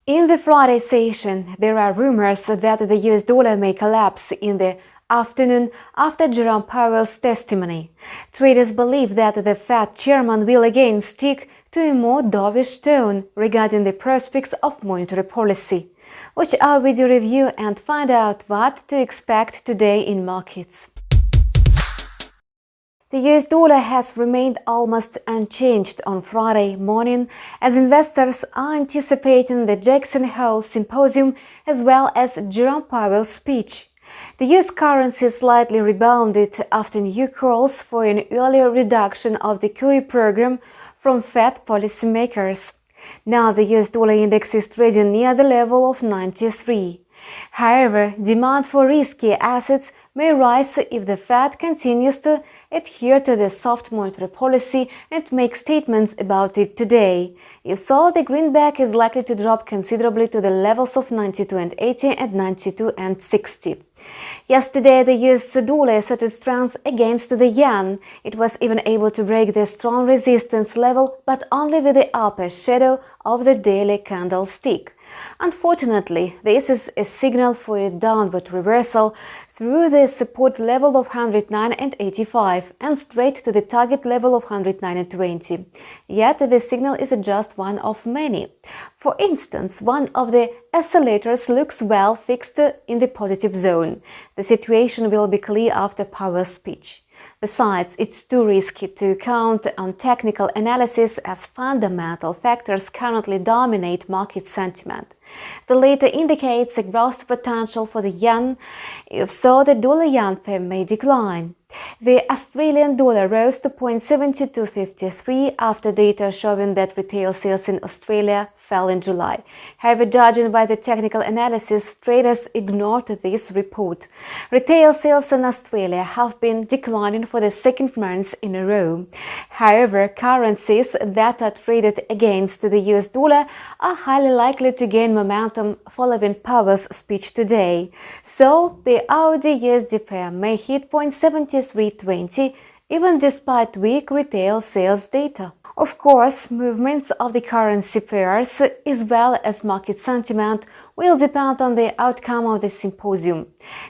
In the Friday session, there are rumors that the US dollar may collapse in the afternoon after Jerome Powell's testimony. Traders believe that the Fed chairman will again stick to a more dovish tone regarding the prospects of monetary policy. Watch our video review and find out what to expect today in markets. The US dollar has remained almost unchanged on Friday morning as investors are anticipating the Jackson Hole Symposium as well as Jerome Powell's speech. The US currency slightly rebounded after new calls for an earlier reduction of the QE program from Fed policymakers. Now the US dollar index is trading near the level of 93. However, demand for risky assets may rise if the Fed continues to adhere to the soft monetary policy and make statements about it today. If so, the greenback is likely to drop considerably to the levels of 92.80 and 92.60. Yesterday, the US dollar asserted strength against the yen. It was even able to break the strong resistance level, but only with the upper shadow of the daily candlestick. Unfortunately, this is a signal for a downward reversal through the support level of 109.85 and straight to the target level of 109.20. Yet the signal is just one of many. For instance, one of the oscillators looks well fixed in the positive zone. The situation will be clear after Powell's speech. Besides, it's too risky to count on technical analysis as fundamental factors currently dominate market sentiment. The latter indicates a growth potential for the yen. If so, the dollar-yen pair may decline. The Australian dollar rose to 0.7253 after data showing that retail sales in Australia fell in July. However, judging by the technical analysis, traders ignored this report. Retail sales in Australia have been declining for the second month in a row. However, currencies that are traded against the US dollar are highly likely to gain momentum following Powell's speech today. So, the AUD-USD pair may hit 0.7320 even despite weak retail sales data. Of course, movements of the currency pairs as well as market sentiment will depend on the outcome of the symposium.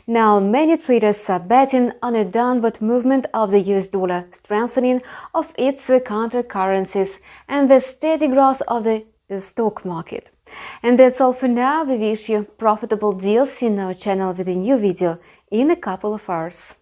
Now, many traders are betting on a downward movement of the US dollar, strengthening of its counter currencies, and the steady growth of the stock market. And that's all for now. We wish you profitable deals in our channel with a new video in a couple of hours.